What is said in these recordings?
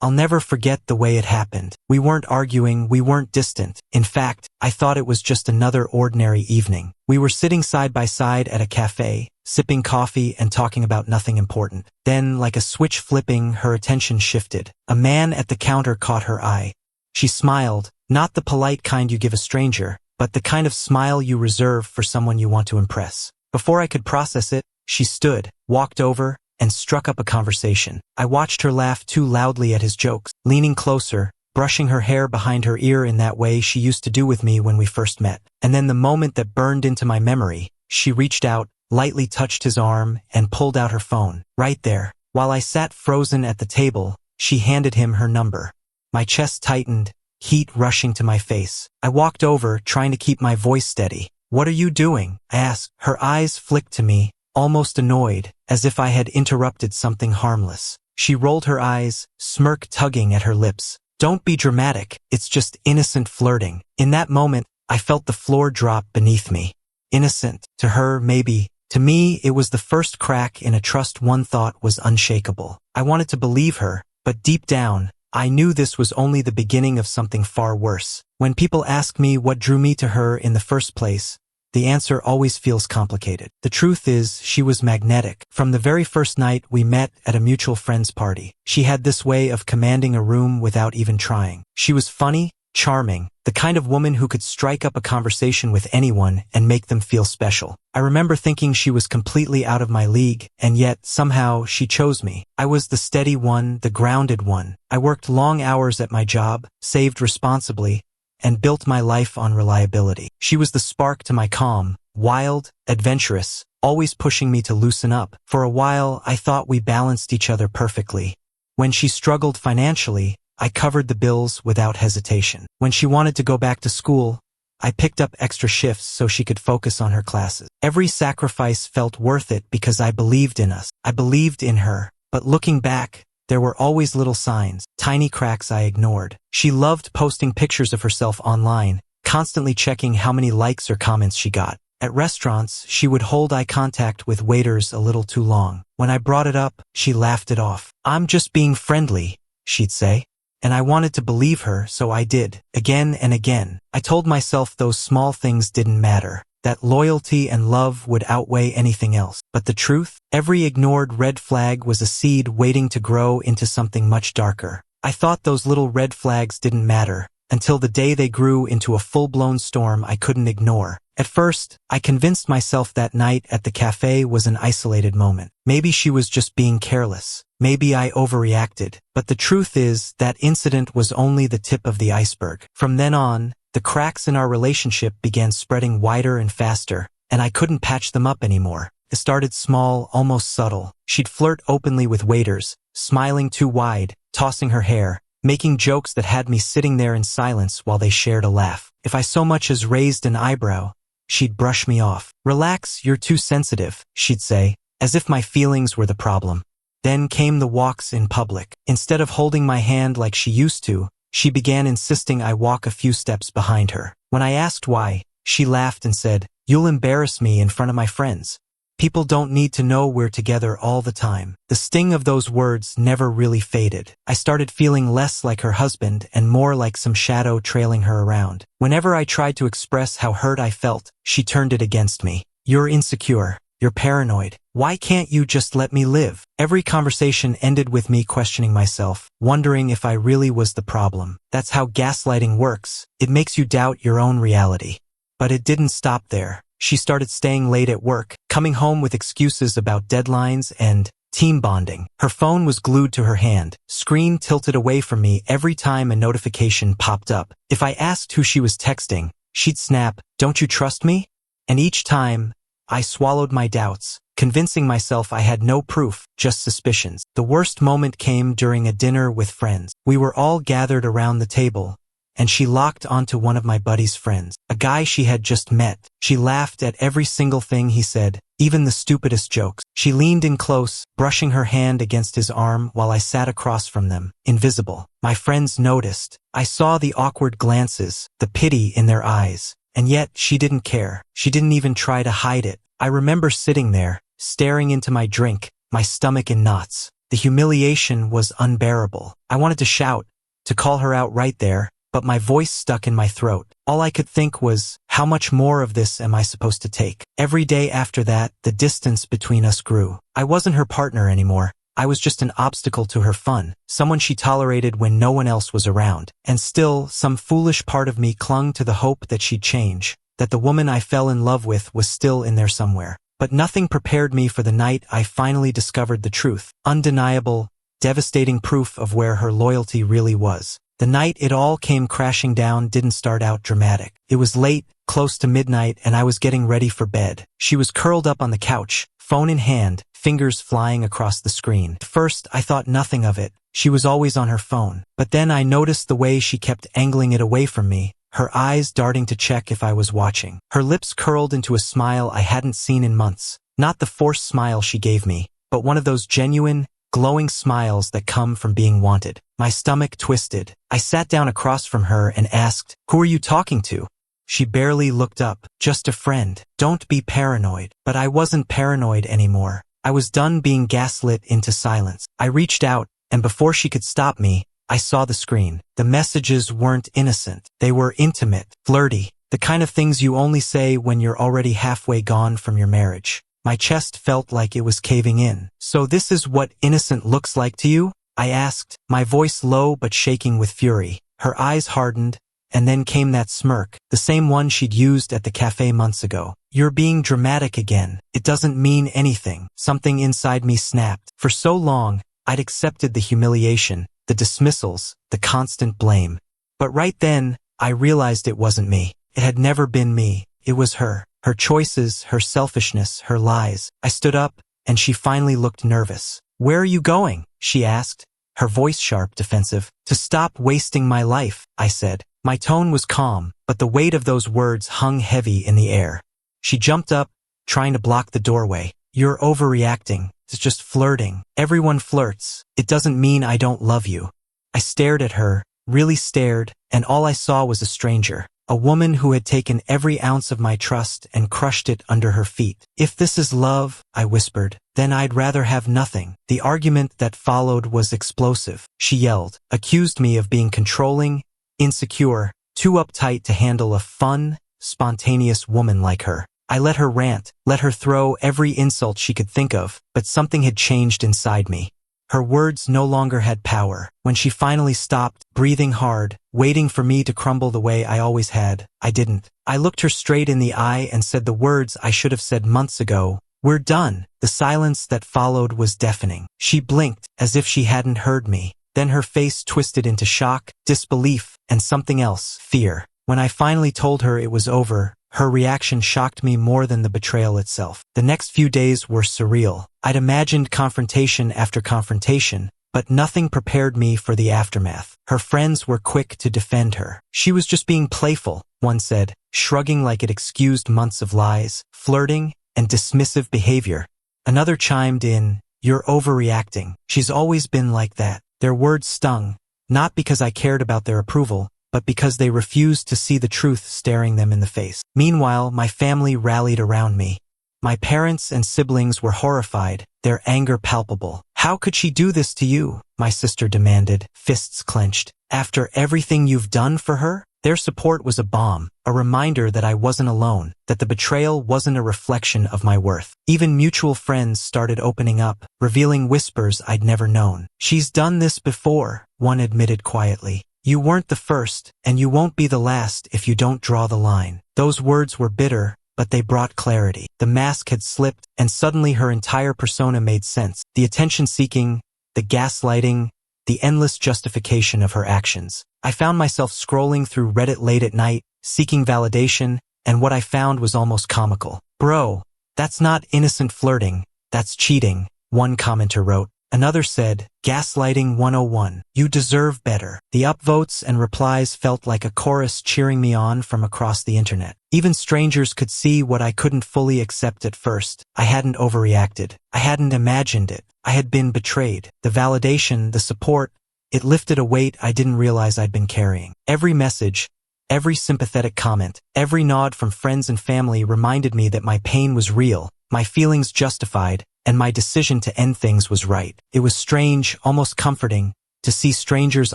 I'll never forget the way it happened. We weren't arguing, we weren't distant. In fact, I thought it was just another ordinary evening. We were sitting side by side at a cafe, sipping coffee and talking about nothing important. Then, like a switch flipping, her attention shifted. A man at the counter caught her eye. She smiled, not the polite kind you give a stranger, but the kind of smile you reserve for someone you want to impress. Before I could process it, she stood, walked over, and struck up a conversation. I watched her laugh too loudly at his jokes, leaning closer, brushing her hair behind her ear in that way she used to do with me when we first met. And then the moment that burned into my memory, she reached out, lightly touched his arm, and pulled out her phone. Right there, while I sat frozen at the table, she handed him her number. My chest tightened, heat rushing to my face. I walked over, trying to keep my voice steady. "What are you doing?" I asked. Her eyes flicked to me, almost annoyed, as if I had interrupted something harmless. She rolled her eyes, smirk tugging at her lips. "Don't be dramatic, it's just innocent flirting." In that moment, I felt the floor drop beneath me. Innocent, to her, maybe. To me, it was the first crack in a trust one thought was unshakable. I wanted to believe her, but deep down, I knew this was only the beginning of something far worse. When people ask me what drew me to her in the first place, the answer always feels complicated. The truth is, she was magnetic. From the very first night we met at a mutual friend's party, she had this way of commanding a room without even trying. She was funny, charming, the kind of woman who could strike up a conversation with anyone and make them feel special. I remember thinking she was completely out of my league, and yet, somehow, she chose me. I was the steady one, the grounded one. I worked long hours at my job, saved responsibly, and built my life on reliability. She was the spark to my calm, wild, adventurous, always pushing me to loosen up. For a while, I thought we balanced each other perfectly. When she struggled financially, I covered the bills without hesitation. When she wanted to go back to school, I picked up extra shifts so she could focus on her classes. Every sacrifice felt worth it because I believed in us. I believed in her. But looking back, there were always little signs, tiny cracks I ignored. She loved posting pictures of herself online, constantly checking how many likes or comments she got. At restaurants, she would hold eye contact with waiters a little too long. When I brought it up, she laughed it off. "I'm just being friendly," she'd say. And I wanted to believe her, so I did, again and again. I told myself those small things didn't matter, that loyalty and love would outweigh anything else. But the truth? Every ignored red flag was a seed waiting to grow into something much darker. I thought those little red flags didn't matter, until the day they grew into a full-blown storm I couldn't ignore. At first, I convinced myself that night at the cafe was an isolated moment. Maybe she was just being careless. Maybe I overreacted. But the truth is, that incident was only the tip of the iceberg. From then on, the cracks in our relationship began spreading wider and faster, and I couldn't patch them up anymore. It started small, almost subtle. She'd flirt openly with waiters, smiling too wide, tossing her hair, making jokes that had me sitting there in silence while they shared a laugh. If I so much as raised an eyebrow, she'd brush me off. "Relax, you're too sensitive," she'd say, as if my feelings were the problem. Then came the walks in public. Instead of holding my hand like she used to, she began insisting I walk a few steps behind her. When I asked why, she laughed and said, "You'll embarrass me in front of my friends. People don't need to know we're together all the time." The sting of those words never really faded. I started feeling less like her husband and more like some shadow trailing her around. Whenever I tried to express how hurt I felt, she turned it against me. "You're insecure. You're paranoid. Why can't you just let me live?" Every conversation ended with me questioning myself, wondering if I really was the problem. That's how gaslighting works. It makes you doubt your own reality. But it didn't stop there. She started staying late at work, coming home with excuses about deadlines and team bonding. Her phone was glued to her hand, screen tilted away from me every time a notification popped up. If I asked who she was texting, she'd snap, "Don't you trust me?" And each time, I swallowed my doubts, convincing myself I had no proof, just suspicions. The worst moment came during a dinner with friends. We were all gathered around the table, and she locked onto one of my buddy's friends, a guy she had just met. She laughed at every single thing he said, even the stupidest jokes. She leaned in close, brushing her hand against his arm while I sat across from them, invisible. My friends noticed. I saw the awkward glances, the pity in their eyes. And yet, she didn't care. She didn't even try to hide it. I remember sitting there, staring into my drink, my stomach in knots. The humiliation was unbearable. I wanted to shout, to call her out right there, but my voice stuck in my throat. All I could think was, how much more of this am I supposed to take? Every day after that, the distance between us grew. I wasn't her partner anymore. I was just an obstacle to her fun, someone she tolerated when no one else was around. And still, some foolish part of me clung to the hope that she'd change, that the woman I fell in love with was still in there somewhere. But nothing prepared me for the night I finally discovered the truth, undeniable, devastating proof of where her loyalty really was. The night it all came crashing down didn't start out dramatic. It was late, close to midnight, and I was getting ready for bed. She was curled up on the couch, phone in hand, fingers flying across the screen. At first, I thought nothing of it. She was always on her phone. But then I noticed the way she kept angling it away from me, her eyes darting to check if I was watching. Her lips curled into a smile I hadn't seen in months. Not the forced smile she gave me, but one of those genuine, glowing smiles that come from being wanted. My stomach twisted. I sat down across from her and asked, "Who are you talking to?" She barely looked up. "Just a friend. Don't be paranoid." But I wasn't paranoid anymore. I was done being gaslit into silence. I reached out, and before she could stop me, I saw the screen. The messages weren't innocent. They were intimate, flirty, the kind of things you only say when you're already halfway gone from your marriage. My chest felt like it was caving in. "So this is what innocent looks like to you?" I asked, my voice low but shaking with fury. Her eyes hardened, and then came that smirk, the same one she'd used at the cafe months ago. "You're being dramatic again. It doesn't mean anything." Something inside me snapped. For so long, I'd accepted the humiliation, the dismissals, the constant blame. But right then, I realized it wasn't me. It had never been me. It was her. Her choices, her selfishness, her lies. I stood up, and she finally looked nervous. "Where are you going?" she asked, her voice sharp, defensive. "To stop wasting my life," I said. My tone was calm, but the weight of those words hung heavy in the air. She jumped up, trying to block the doorway. "You're overreacting. It's just flirting. Everyone flirts. It doesn't mean I don't love you." I stared at her, really stared, and all I saw was a stranger. A woman who had taken every ounce of my trust and crushed it under her feet. "If this is love," I whispered, "then I'd rather have nothing." The argument that followed was explosive. She yelled, accused me of being controlling, insecure, too uptight to handle a fun, spontaneous woman like her. I let her rant, let her throw every insult she could think of, but something had changed inside me. Her words no longer had power. When she finally stopped, breathing hard, waiting for me to crumble the way I always had, I didn't. I looked her straight in the eye and said the words I should have said months ago. "We're done." The silence that followed was deafening. She blinked, as if she hadn't heard me. Then her face twisted into shock, disbelief, and something else, fear. When I finally told her it was over, her reaction shocked me more than the betrayal itself. The next few days were surreal. I'd imagined confrontation after confrontation, but nothing prepared me for the aftermath. Her friends were quick to defend her. "She was just being playful," one said, shrugging like it excused months of lies, flirting, and dismissive behavior. Another chimed in, "You're overreacting. She's always been like that." Their words stung, not because I cared about their approval, but because they refused to see the truth staring them in the face. Meanwhile, my family rallied around me. My parents and siblings were horrified, their anger palpable. "How could she do this to you?" my sister demanded, fists clenched. "After everything you've done for her?" Their support was a balm, a reminder that I wasn't alone, that the betrayal wasn't a reflection of my worth. Even mutual friends started opening up, revealing whispers I'd never known. "She's done this before," one admitted quietly. "You weren't the first, and you won't be the last if you don't draw the line." Those words were bitter, but they brought clarity. The mask had slipped, and suddenly her entire persona made sense. The attention-seeking, the gaslighting, the endless justification of her actions. I found myself scrolling through Reddit late at night, seeking validation, and what I found was almost comical. "Bro, that's not innocent flirting, that's cheating," one commenter wrote. Another said, "Gaslighting 101. You deserve better." The upvotes and replies felt like a chorus cheering me on from across the internet. Even strangers could see what I couldn't fully accept at first. I hadn't overreacted. I hadn't imagined it. I had been betrayed. The validation, the support, it lifted a weight I didn't realize I'd been carrying. Every message, every sympathetic comment, every nod from friends and family reminded me that my pain was real, my feelings justified, and my decision to end things was right. It was strange, almost comforting, to see strangers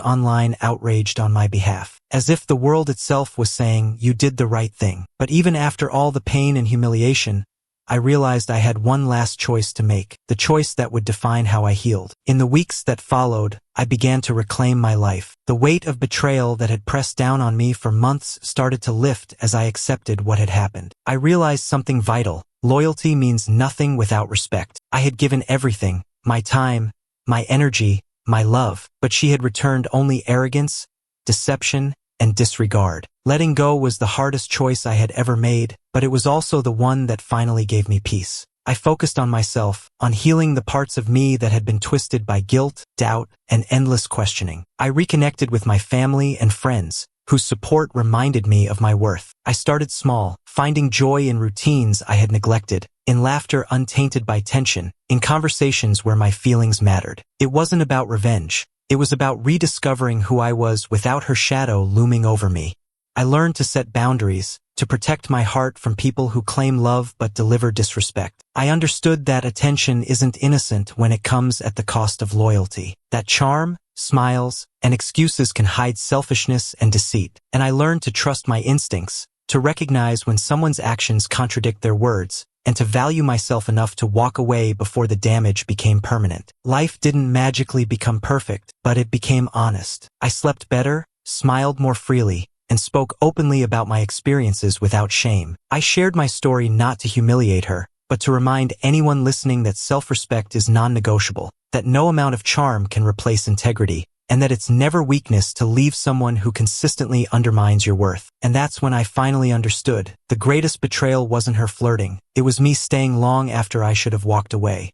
online outraged on my behalf, as if the world itself was saying, you did the right thing. But even after all the pain and humiliation, I realized I had one last choice to make, the choice that would define how I healed. In the weeks that followed, I began to reclaim my life. The weight of betrayal that had pressed down on me for months started to lift as I accepted what had happened. I realized something vital. Loyalty means nothing without respect. I had given everything, my time, my energy, my love, but she had returned only arrogance, deception, and disregard. Letting go was the hardest choice I had ever made, but it was also the one that finally gave me peace. I focused on myself, on healing the parts of me that had been twisted by guilt, doubt, and endless questioning. I reconnected with my family and friends, whose support reminded me of my worth. I started small, finding joy in routines I had neglected, in laughter untainted by tension, in conversations where my feelings mattered. It wasn't about revenge. It was about rediscovering who I was without her shadow looming over me. I learned to set boundaries, to protect my heart from people who claim love but deliver disrespect. I understood that attention isn't innocent when it comes at the cost of loyalty, that charm, smiles, and excuses can hide selfishness and deceit. And I learned to trust my instincts, to recognize when someone's actions contradict their words, and to value myself enough to walk away before the damage became permanent. Life didn't magically become perfect, but it became honest. I slept better, smiled more freely, and spoke openly about my experiences without shame. I shared my story not to humiliate her, but to remind anyone listening that self-respect is non-negotiable, that no amount of charm can replace integrity, and that it's never weakness to leave someone who consistently undermines your worth. And that's when I finally understood. The greatest betrayal wasn't her flirting. It was me staying long after I should have walked away.